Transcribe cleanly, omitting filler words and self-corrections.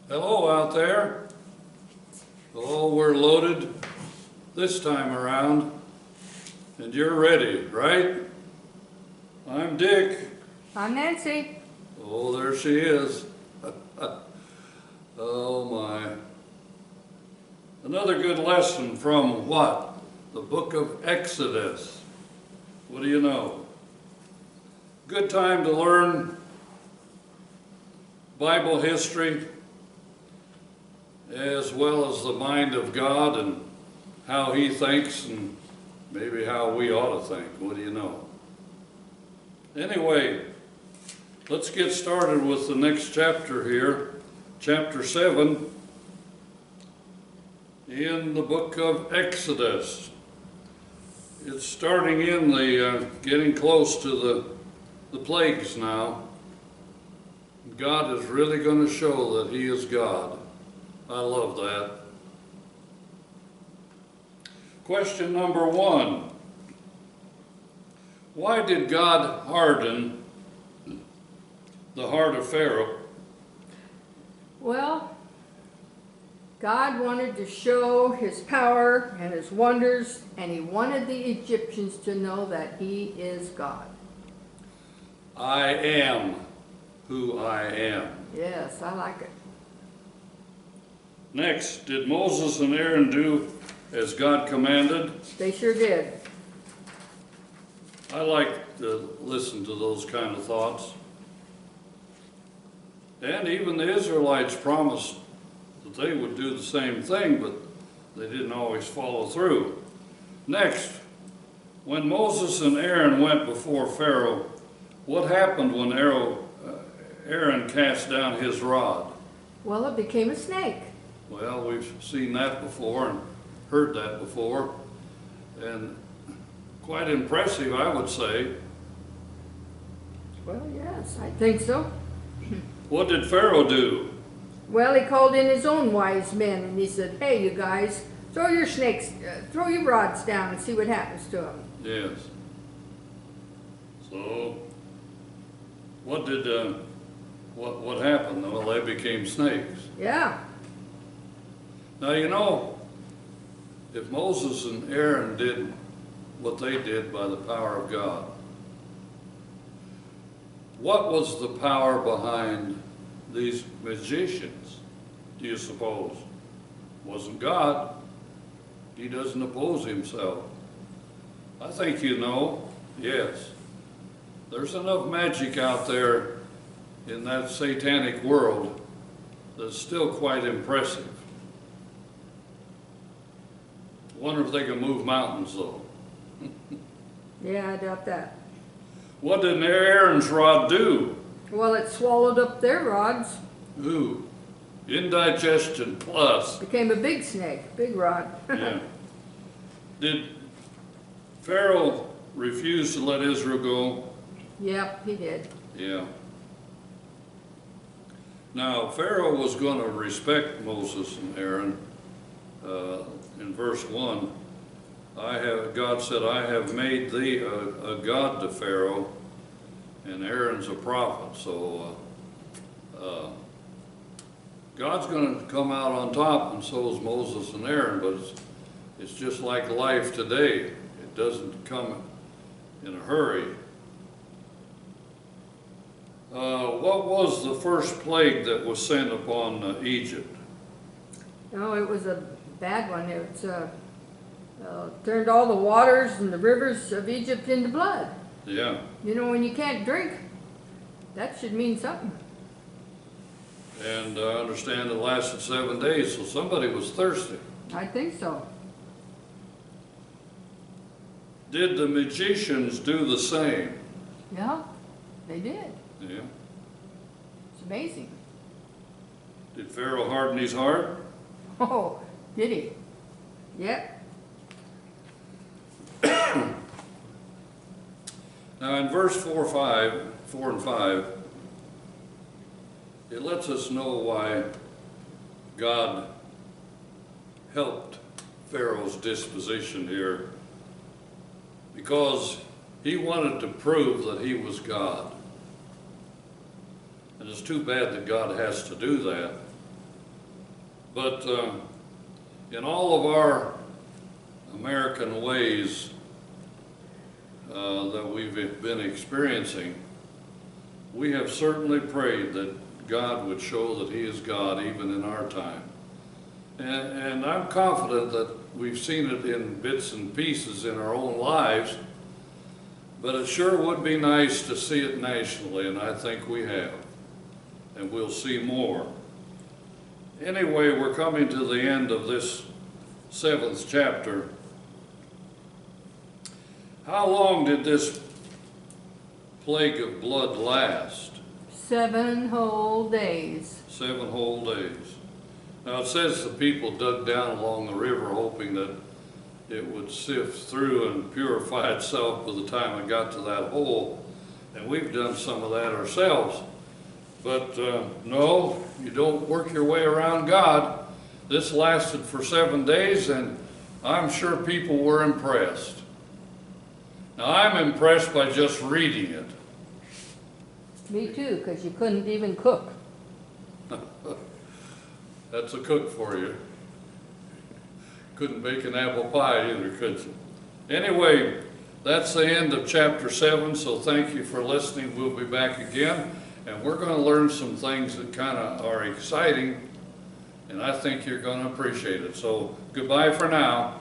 Hello out there. Oh, we're loaded this time around, and you're ready, right? I'm Dick. I'm Nancy. Oh, there she is. Oh my. Another good lesson from what? The book of Exodus. What do you know? Good time to learn Bible history, as well as the mind of God and how He thinks and maybe how we ought to think. What do you know? Anyway, let's get started with the next chapter here, chapter 7 in the book of Exodus. It's starting in the, getting close to the plagues now. God is really going to show that He is God. I love that. Question number 1. Why did God harden the heart of Pharaoh? Well, God wanted to show His power and His wonders, and He wanted the Egyptians to know that He is God. I am who I am. Yes, I like it. Next, did Moses and Aaron do as God commanded? They sure did. I like to listen to those kind of thoughts. And even the Israelites promised that they would do the same thing, but they didn't always follow through. Next, when Moses and Aaron went before Pharaoh, what happened when Aaron cast down his rod? Well, it became a snake. Well, we've seen that before and heard that before, and quite impressive, I would say. Well, yes, I think so. What did Pharaoh do? Well, he called in his own wise men, and he said, "Hey, you guys, throw your snakes, throw your rods down and see what happens to them." Yes. So, what did what happened? Well, they became snakes. Yeah. Now you know, if Moses and Aaron did what they did by the power of God, what was the power behind these magicians, do you suppose? Wasn't God. He doesn't oppose Himself. I think you know, yes. There's enough magic out there in that satanic world that's still quite impressive. Wonder if they can move mountains, though. Yeah, I doubt that. What did Aaron's rod do? Well, it swallowed up their rods. Ooh, indigestion plus. Became a big snake, big rod. Yeah. Did Pharaoh refuse to let Israel go? Yep, he did. Yeah. Now, Pharaoh was going to respect Moses and Aaron. In verse 1, God said, "I have made thee a god to Pharaoh, and Aaron's a prophet." So God's going to come out on top, and so is Moses and Aaron, but it's just like life today. It doesn't come in a hurry. What was the first plague that was sent upon Egypt? No, it was a bad one. It turned all the waters and the rivers of Egypt into blood. Yeah. You know, when you can't drink, that should mean something. And I understand it lasted 7 days, so somebody was thirsty. I think so. Did the magicians do the same? Yeah, they did. Yeah. It's amazing. Did Pharaoh harden his heart? Oh, did he? Yep. Now in verse 4 and 5, it lets us know why God helped Pharaoh's disposition here. Because he wanted to prove that he was God. And it's too bad that God has to do that. But in all of our American ways that we've been experiencing, we have certainly prayed that God would show that He is God even in our time. And I'm confident that we've seen it in bits and pieces in our own lives, but it sure would be nice to see it nationally, and I think we have, and we'll see more. Anyway, we're coming to the end of this 7th chapter. How long did this plague of blood last? 7 whole days. 7 whole days. Now it says the people dug down along the river hoping that it would sift through and purify itself by the time it got to that hole. And we've done some of that ourselves. But no, you don't work your way around God. This lasted for 7 days, and I'm sure people were impressed. Now I'm impressed by just reading it. Me too, because you couldn't even cook. That's a cook for you. Couldn't bake an apple pie either, could you? Anyway, that's the end of chapter 7, so thank you for listening. We'll be back again, and we're going to learn some things that kind of are exciting, and I think you're going to appreciate it. So goodbye for now.